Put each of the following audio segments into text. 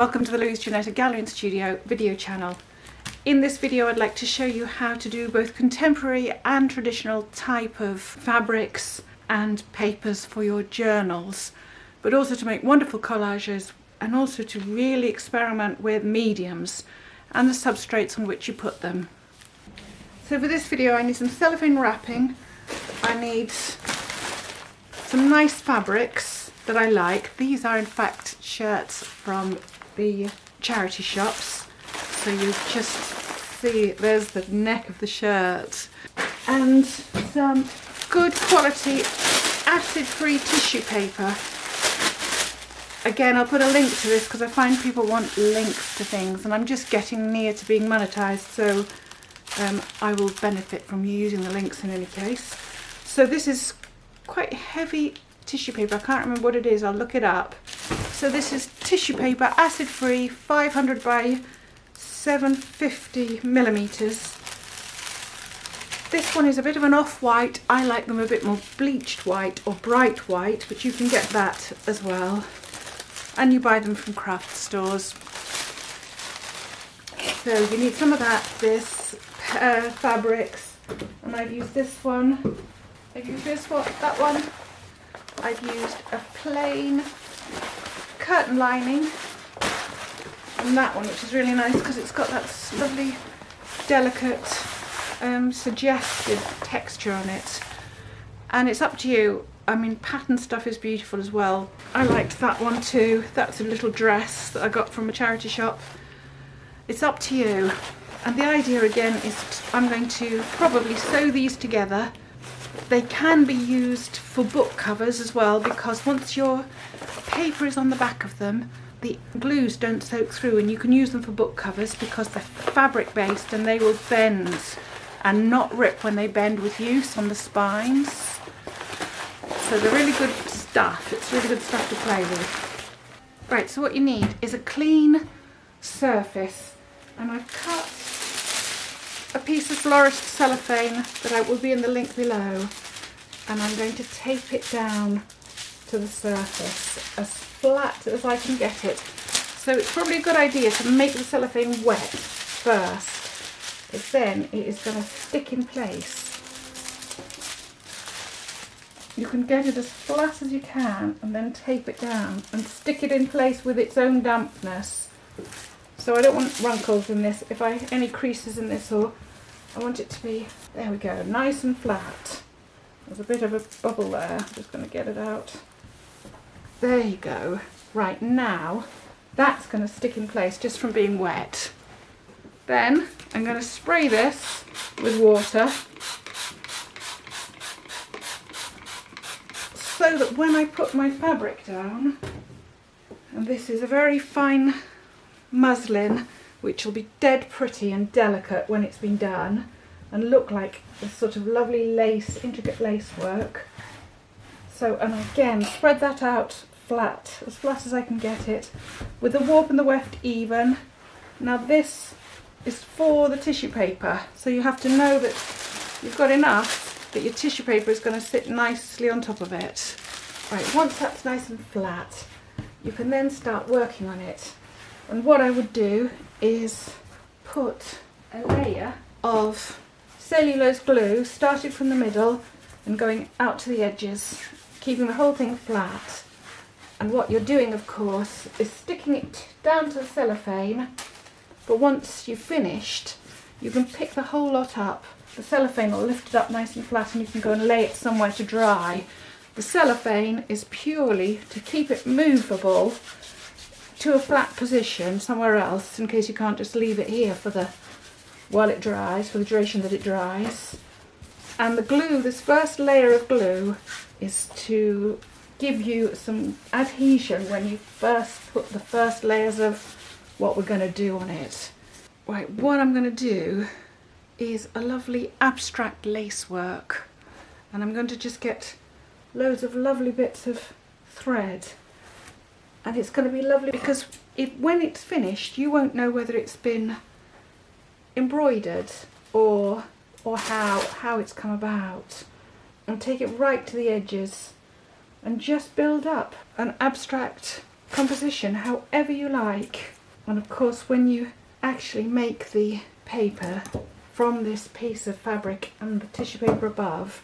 Welcome to the Louise Gallery and Studio video channel. In this video I'd like to show you how to do both contemporary and traditional type of fabrics and papers for your journals, but also to make wonderful collages and also to really experiment with mediums and the substrates on which you put them. So for this video I need some cellophane wrapping, I need some nice fabrics that I like. These are in fact shirts from the charity shops, so you just see there's the neck of the shirt, and some good quality acid-free tissue paper. Again, I'll put a link to this because I find people want links to things and I'm just getting near to being monetized, so I will benefit from you using the links in any case. So this is quite heavy tissue paper, I can't remember what it is, I'll look it up. So this is tissue paper, acid free, 500 by 750 millimeters. This one is a bit of an off-white, I like them a bit more bleached white or bright white, but you can get that as well. And you buy them from craft stores. So you need some of this fabrics, and I've used this one. I've used that one. I've used a plain curtain lining, and that one, which is really nice because it's got that lovely, delicate, suggestive texture on it. And it's up to you. I mean, pattern stuff is beautiful as well. I liked that one too. That's a little dress that I got from a charity shop. It's up to you. And the idea again is I'm going to probably sew these together. They can be used for book covers as well, because once your paper is on the back of them, the glues don't soak through, and you can use them for book covers because they're fabric based and they will bend and not rip when they bend with use on the spines. So they're really good stuff. It's really good stuff to play with. Right, so what you need is a clean surface, and I've cut a piece of flourished cellophane that will be in the link below, and I'm going to tape it down to the surface as flat as I can get it. So it's probably a good idea to make the cellophane wet first, because then it is going to stick in place. You can get it as flat as you can and then tape it down and stick it in place with its own dampness. So I don't want wrinkles in this, any creases in this, or I want it to be, there we go, nice and flat. There's a bit of a bubble there, I'm just going to get it out. There you go. Right, now that's going to stick in place just from being wet. Then I'm going to spray this with water so that when I put my fabric down, and this is a very fine muslin which will be dead pretty and delicate when it's been done and look like this sort of lovely lace, intricate lace work. So, and again, spread that out flat, as flat as I can get it, with the warp and the weft even. Now this is for the tissue paper, so you have to know that you've got enough that your tissue paper is going to sit nicely on top of it. Right, once that's nice and flat, you can then start working on it. And what I would do is put a layer of cellulose glue, starting from the middle and going out to the edges, keeping the whole thing flat. And what you're doing, of course, is sticking it down to the cellophane, but once you've finished, you can pick the whole lot up. The cellophane will lift it up nice and flat and you can go and lay it somewhere to dry. The cellophane is purely to keep it movable to a flat position somewhere else, in case you can't just leave it here while it dries, for the duration that it dries. And the glue, this first layer of glue, is to give you some adhesion when you first put the first layers of what we're going to do on it. Right, what I'm going to do is a lovely abstract lace work, and I'm going to just get loads of lovely bits of thread. And it's going to be lovely because when it's finished, you won't know whether it's been embroidered or how it's come about. And take it right to the edges and just build up an abstract composition however you like. And of course, when you actually make the paper from this piece of fabric and the tissue paper above,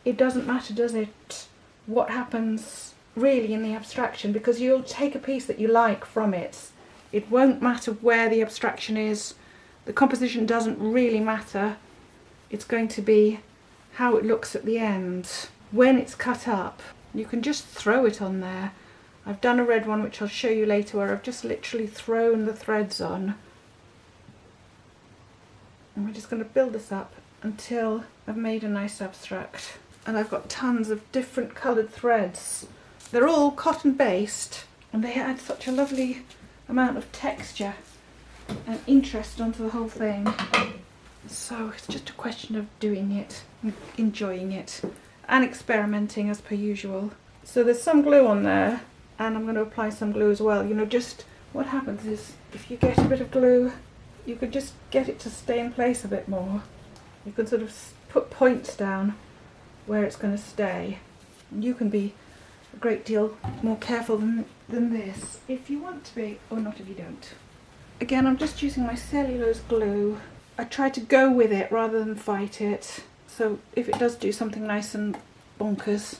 it doesn't matter, does it, what happens really in the abstraction, because you'll take a piece that you like from it. It won't matter where the abstraction is. The composition doesn't really matter. It's going to be how it looks at the end. When it's cut up, you can just throw it on there. I've done a red one which I'll show you later where I've just literally thrown the threads on. And we're just going to build this up until I've made a nice abstract. And I've got tons of different coloured threads. They're all cotton based and they add such a lovely amount of texture and interest onto the whole thing. So it's just a question of doing it, enjoying it and experimenting as per usual. So there's some glue on there and I'm going to apply some glue as well. You know, just what happens is if you get a bit of glue, you could just get it to stay in place a bit more. You can sort of put points down where it's going to stay. You can be a great deal more careful than this if you want to be, or not if you don't. Again, I'm just using my cellulose glue. I try to go with it rather than fight it. So if it does do something nice and bonkers,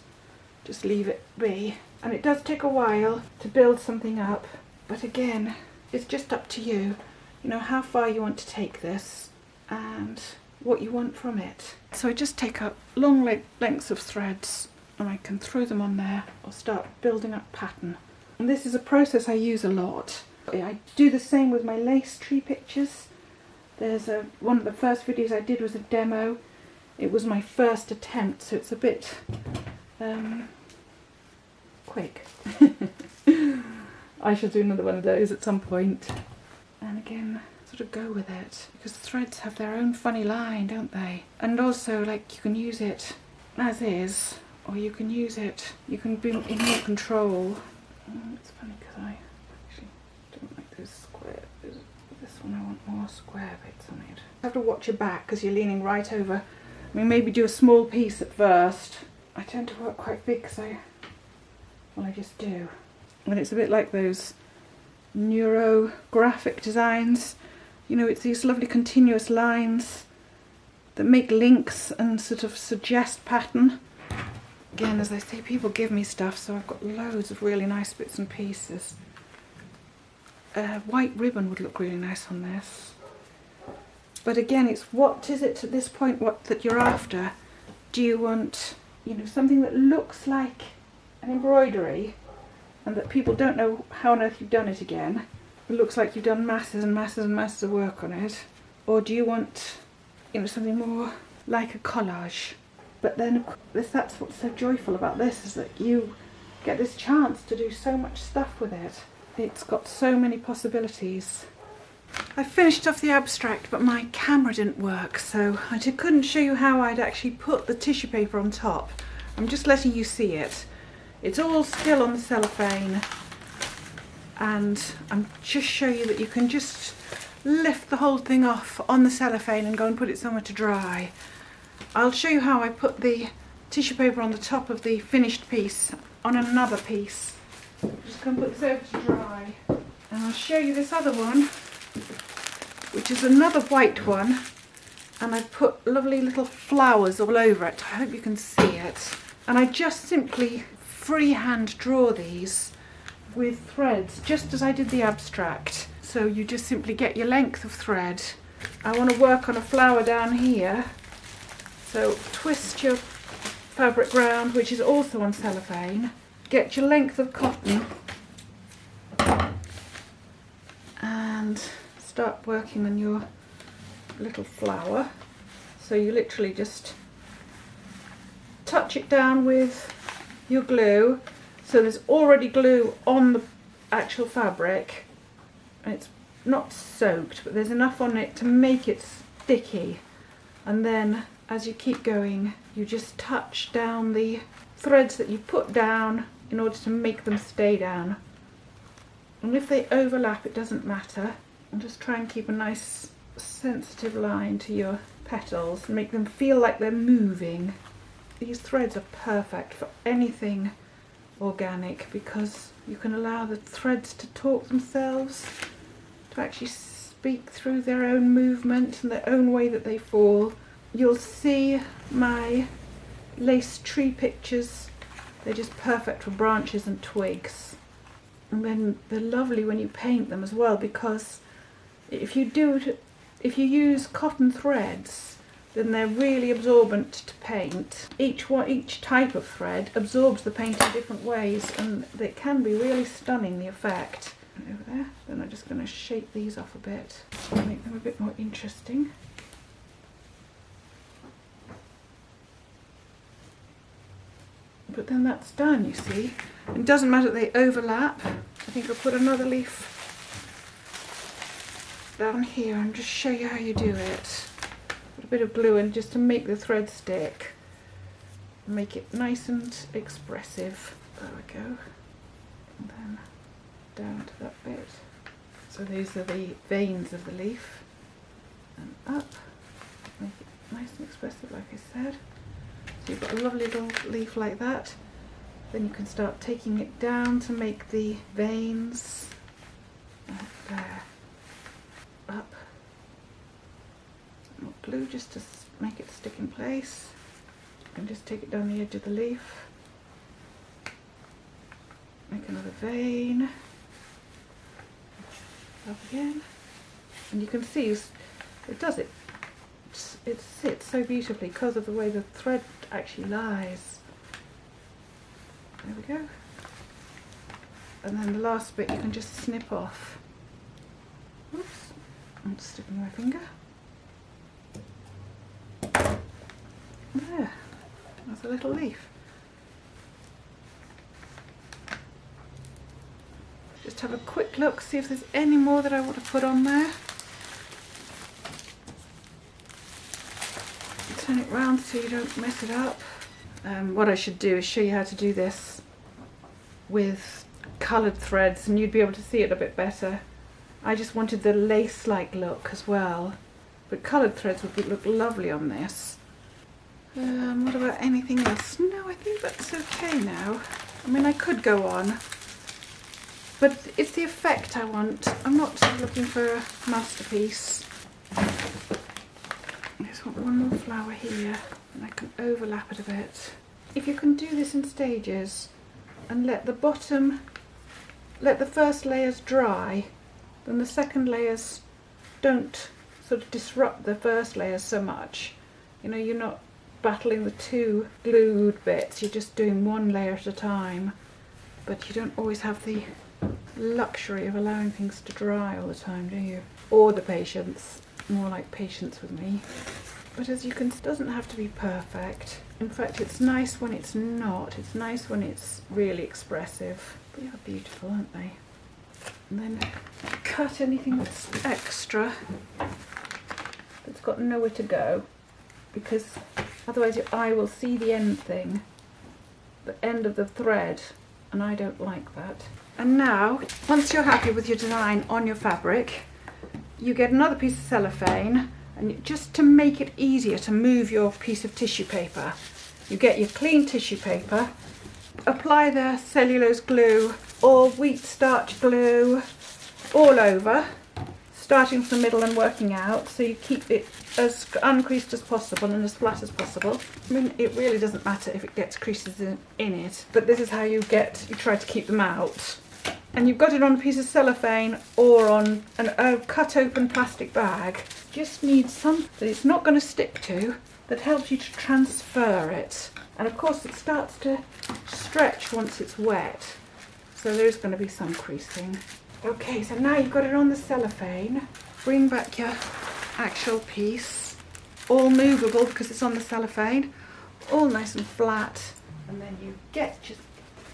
just leave it be. And it does take a while to build something up, but again, it's just up to you. You know, how far you want to take this and what you want from it. So I just take up long lengths of threads and I can throw them on there or start building up pattern. And this is a process I use a lot. I do the same with my lace tree pictures. There's one of the first videos I did was a demo. It was my first attempt, so it's a bit quick. I should do another one of those at some point. And again, sort of go with it, because threads have their own funny line, don't they? And also, like, you can use it as is, or you can use it, you can be in more control. It's funny because I actually don't like those square, this one I want more square bits on it. You have to watch your back because you're leaning right over. I mean, maybe do a small piece at first. I tend to work quite big because I just do. And it's a bit like those neurographic designs. You know, it's these lovely continuous lines that make links and sort of suggest pattern. Again, as I say, people give me stuff, so I've got loads of really nice bits and pieces. White ribbon would look really nice on this. But again, it's what is it at this point that you're after. Do you want, you know, something that looks like an embroidery and that people don't know how on earth you've done it again? It looks like you've done masses and masses and masses of work on it. Or do you want, you know, something more like a collage? But then that's what's so joyful about this, is that you get this chance to do so much stuff with it. It's got so many possibilities. I finished off the abstract, but my camera didn't work, so I couldn't show you how I'd actually put the tissue paper on top. I'm just letting you see it. It's all still on the cellophane, and I'm just showing you that you can just lift the whole thing off on the cellophane and go and put it somewhere to dry. I'll show you how I put the tissue paper on the top of the finished piece on another piece. I'm just going to put this over to dry, and I'll show you this other one, which is another white one, and I've put lovely little flowers all over it. I hope you can see it. And I just simply freehand draw these with threads, just as I did the abstract. So you just simply get your length of thread. I want to work on a flower down here, so twist your fabric round, which is also on cellophane. Get your length of cotton and start working on your little flower. So you literally just touch it down with your glue. So there's already glue on the actual fabric. It's not soaked, but there's enough on it to make it sticky. And then as you keep going, you just touch down the threads that you put down in order to make them stay down. And if they overlap, it doesn't matter. And just try and keep a nice sensitive line to your petals and make them feel like they're moving. These threads are perfect for anything organic, because you can allow the threads to talk themselves, to actually speak through their own movement and their own way that they fall. You'll see my lace tree pictures. They're just perfect for branches and twigs. And then they're lovely when you paint them as well, because if you use cotton threads, then they're really absorbent to paint. Each type of thread absorbs the paint in different ways, and it can be really stunning, the effect. Over there. Then I'm just going to shape these off a bit to make them a bit more interesting. But then that's done, you see. It doesn't matter that they overlap. I think I'll put another leaf down here and just show you how you do it. Put a bit of glue in just to make the thread stick. Make it nice and expressive. There we go. And then down to that bit. So these are the veins of the leaf. And up. Make it nice and expressive, like I said. So you've got a lovely little leaf like that. Then you can start taking it down to make the veins. There. Up. More glue just to make it stick in place. And just take it down the edge of the leaf. Make another vein. Up again. And you can see it does it. It sits so beautifully because of the way the thread actually lies. There we go. And then the last bit you can just snip off. Oops, I'm sticking my finger. There, that's a little leaf. Just have a quick look, see if there's any more that I want to put on there. Turn it round so you don't mess it up. What I should do is show you how to do this with coloured threads, and you'd be able to see it a bit better. I just wanted the lace-like look as well, but coloured threads would look lovely on this. What about anything else? No, I think that's okay now. I mean, I could go on, but it's the effect I want. I'm not looking for a masterpiece. I just want one more flower here, and I can overlap it a bit. If you can do this in stages and let the first layers dry, then the second layers don't sort of disrupt the first layers so much. You know, you're not battling the two glued bits, you're just doing one layer at a time. But you don't always have the luxury of allowing things to dry all the time, do you? Or the patience. More like patience with me. But as you can see, it doesn't have to be perfect. In fact, it's nice when it's not. It's nice when it's really expressive. They are beautiful, aren't they? And then cut anything that's extra, that's got nowhere to go, because otherwise your eye will see the end thing, the end of the thread, and I don't like that. And now, once you're happy with your design on your fabric, you get another piece of cellophane, and just to make it easier to move your piece of tissue paper, you get your clean tissue paper, apply the cellulose glue or wheat starch glue all over, starting from the middle and working out, so you keep it as uncreased as possible and as flat as possible. I mean, it really doesn't matter if it gets creases in it, but this is how you try to keep them out. And you've got it on a piece of cellophane or on a cut open plastic bag. Just need something that it's not going to stick to, that helps you to transfer it. And of course it starts to stretch once it's wet, so there's going to be some creasing. Okay, so now you've got it on the cellophane. Bring back your actual piece, all movable because it's on the cellophane, all nice and flat. And then you get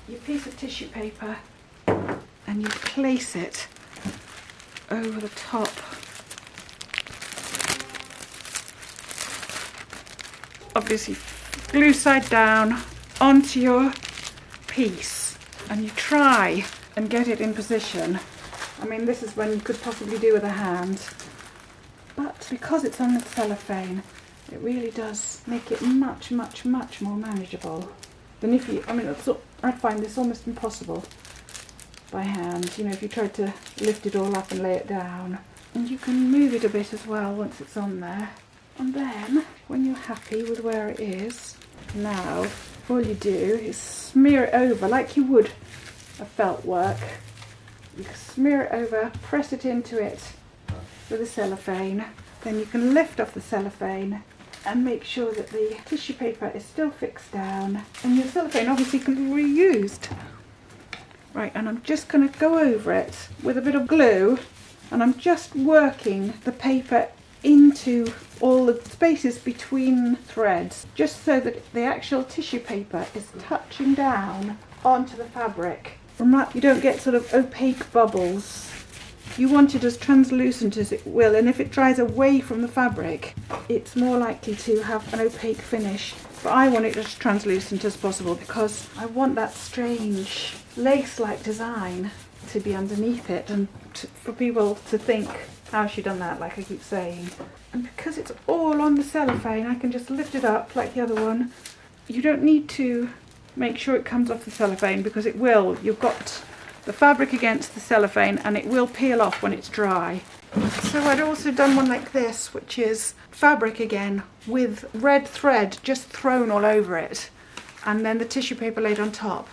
your piece of tissue paper and you place it over the top. Obviously glue side down onto your piece, and you try and get it in position. I mean, this is when you could possibly do with a hand, but because it's on the cellophane, it really does make it much, much, much more manageable than if you, I mean, I'd find this almost impossible by hand, you know, if you tried to lift it all up and lay it down. And you can move it a bit as well once it's on there. And then, when you're happy with where it is, now all you do is smear it over like you would a felt work. You smear it over, press it into it with a cellophane. Then you can lift off the cellophane and make sure that the tissue paper is still fixed down. And your cellophane obviously can be reused. Right, and I'm just going to go over it with a bit of glue, and I'm just working the paper into all the spaces between threads, just so that the actual tissue paper is touching down onto the fabric. From that you don't get sort of opaque bubbles. You want it as translucent as it will, and if it dries away from the fabric, it's more likely to have an opaque finish. But I want it as translucent as possible because I want that strange lace-like design to be underneath it, and for people to think, how's she done that, like I keep saying. And because it's all on the cellophane, I can just lift it up like the other one. You don't need to make sure it comes off the cellophane because it will. You've got the fabric against the cellophane and it will peel off when it's dry. So I'd also done one like this, which is fabric again with red thread just thrown all over it, and then the tissue paper laid on top.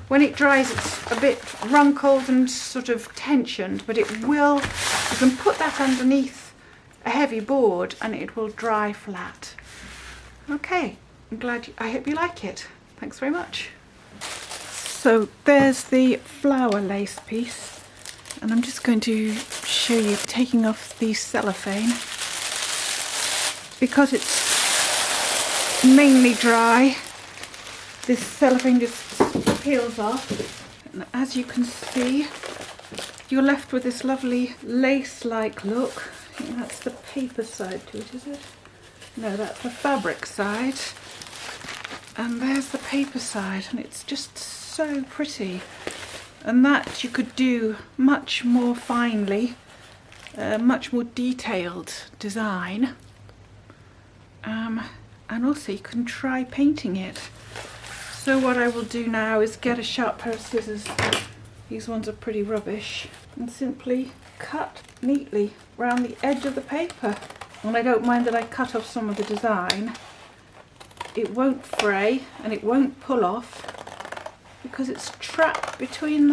When it dries, it's a bit runkled and sort of tensioned, but it will, you can put that underneath a heavy board and it will dry flat. Okay, I hope you like it. Thanks very much. So there's the flower lace piece, and I'm just going to show you taking off the cellophane. Because it's mainly dry, this cellophane just peels off, and as you can see, you're left with this lovely lace-like look. I think that's the paper side to it, is it? No, that's the fabric side. And there's the paper side, and it's just so pretty. And that you could do much more finely, much more detailed design. And also you can try painting it. So what I will do now is get a sharp pair of scissors, these ones are pretty rubbish, and simply cut neatly around the edge of the paper. And I don't mind that I cut off some of the design. It won't fray and it won't pull off because it's trapped between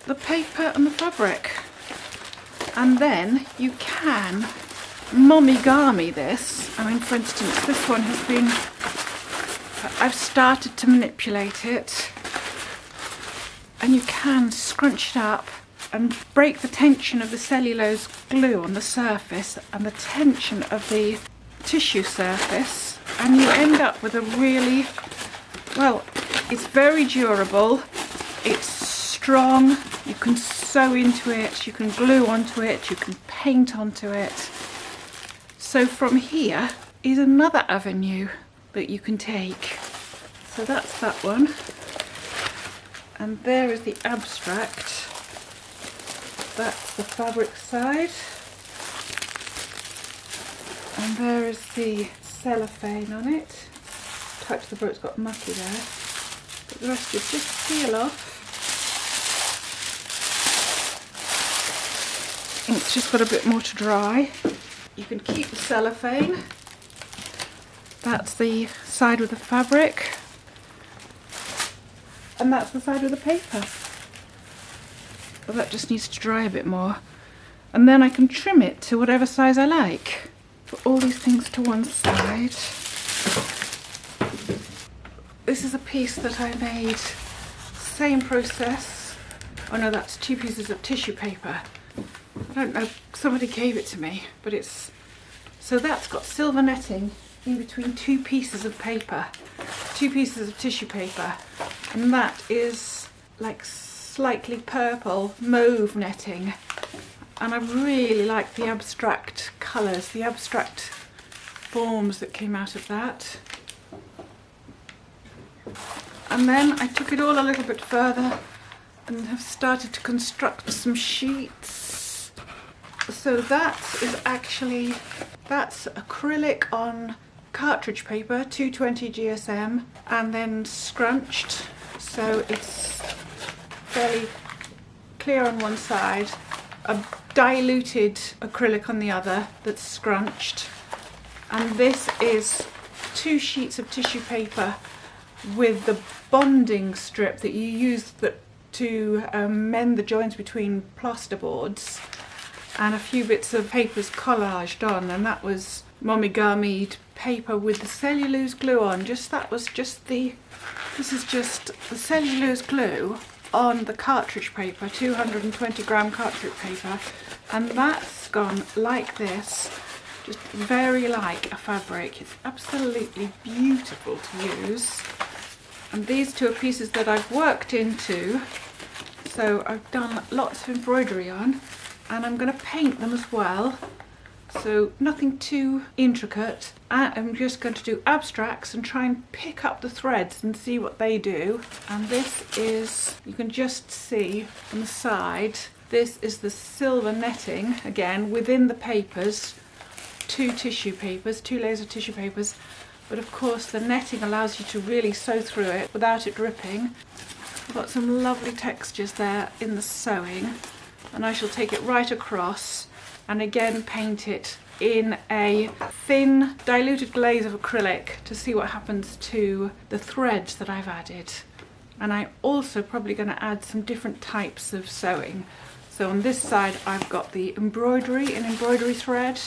the paper and the fabric. And then you can momigami this. I mean, for instance, this one has been, I've started to manipulate it, and you can scrunch it up and break the tension of the cellulose glue on the surface and the tension of the tissue surface, and you end up with a really, well, it's very durable, it's strong, you can sew into it, you can glue onto it, you can paint onto it. So from here is another avenue that you can take. So that's that one, and there is the abstract. That's the fabric side, and there is the cellophane on it. Touch the book, it's got mucky there, but the rest you just peel off. It's just got a bit more to dry. You can keep the cellophane. That's the side with the fabric, and that's the side with the paper. But that just needs to dry a bit more, and then I can trim it to whatever size I like. Put all these things to one side. This is a piece that I made, same process. Oh no, that's 2 pieces of tissue paper. I don't know, somebody gave it to me, but it's, so that's got silver netting in between 2 pieces of paper, 2 pieces of tissue paper, and that is like slightly purple mauve netting. And I really like the abstract colours, the abstract forms that came out of that. And then I took it all a little bit further and have started to construct some sheets. So that is actually, that's acrylic on cartridge paper, 220 GSM, and then scrunched, so it's fairly clear on one side, a diluted acrylic on the other that's scrunched, and this is 2 sheets of tissue paper with the bonding strip that you use to mend the joints between plasterboards, and a few bits of papers collaged on, and that was Momigami paper with the cellulose glue on. This is just the cellulose glue on the cartridge paper, 220 gram cartridge paper, and that's gone like this, just very like a fabric. It's absolutely beautiful to use. And these two are pieces that I've worked into, so I've done lots of embroidery on, and I'm going to paint them as well. So nothing too intricate. I'm just going to do abstracts and try and pick up the threads and see what they do. And this is, you can just see on the side, this is the silver netting, again, within the papers, 2 tissue papers, 2 layers of tissue papers. But of course the netting allows you to really sew through it without it dripping. I've got some lovely textures there in the sewing, and I shall take it right across and again paint it in a thin diluted glaze of acrylic to see what happens to the threads that I've added. And I'm also probably going to add some different types of sewing. So on this side I've got the embroidery in embroidery thread,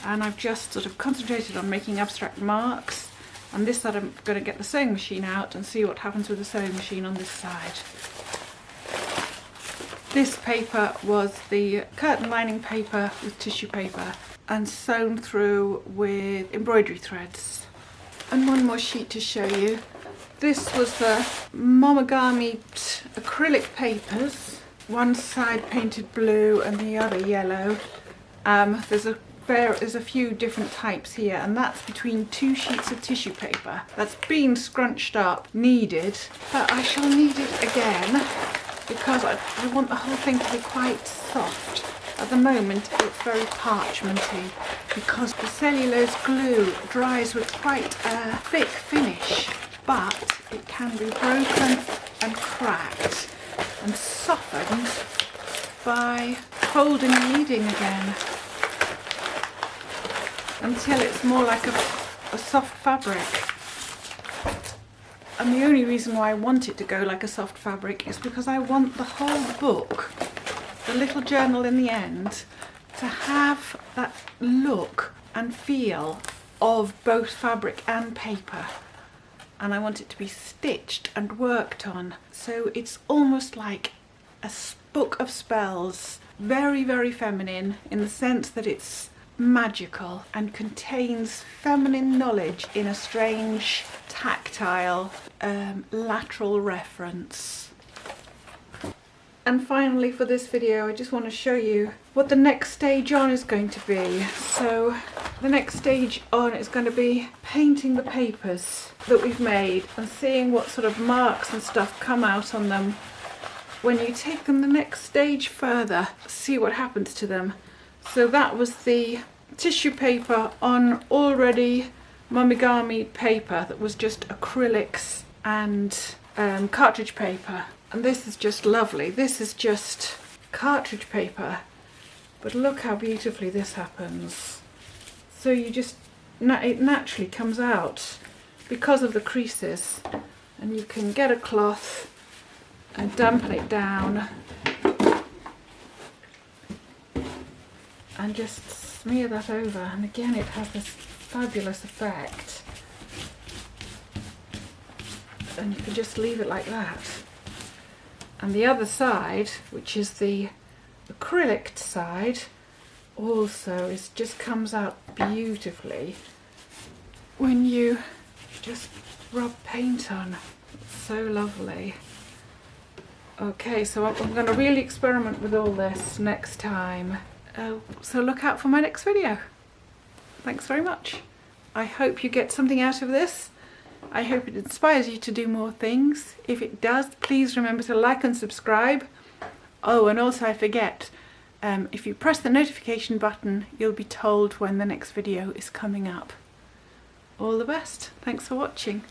and I've just sort of concentrated on making abstract marks. On this side I'm going to get the sewing machine out and see what happens with the sewing machine on this side. This paper was the curtain lining paper with tissue paper and sewn through with embroidery threads. And one more sheet to show you. This was the Momigami acrylic papers, one side painted blue and the other yellow. There's a few different types here, and that's between 2 sheets of tissue paper that's been scrunched up, kneaded, but I shall knead it again because I want the whole thing to be quite soft. At the moment it's very parchmenty because the cellulose glue dries with quite a thick finish, but it can be broken and cracked and softened by folding and kneading again until it's more like a soft fabric. And the only reason why I want it to go like a soft fabric is because I want the whole book, the little journal in the end, to have that look and feel of both fabric and paper. And I want it to be stitched and worked on, so it's almost like a book of spells. Very, very feminine in the sense that it's magical and contains feminine knowledge in a strange tactile lateral reference. And finally, for this video I just want to show you what the next stage on is going to be. So the next stage on is going to be painting the papers that we've made and seeing what sort of marks and stuff come out on them. When you take them the next stage further, see what happens to them. So that was the tissue paper on already Momigami paper that was just acrylics and cartridge paper. And this is just lovely. This is just cartridge paper, but look how beautifully this happens. So you just, it naturally comes out because of the creases, and you can get a cloth and dampen it down and just smear that over, and again it has this fabulous effect, and you can just leave it like that. And the other side, which is the acrylic side, also just comes out beautifully when you just rub paint on. It's so lovely. Okay, so I'm going to really experiment with all this next time. So look out for my next video. Thanks very much. I hope you get something out of this. I hope it inspires you to do more things. If it does, please remember to like and subscribe. Oh, and also I forget, if you press the notification button, you'll be told when the next video is coming up. all the best. Thanks for watching.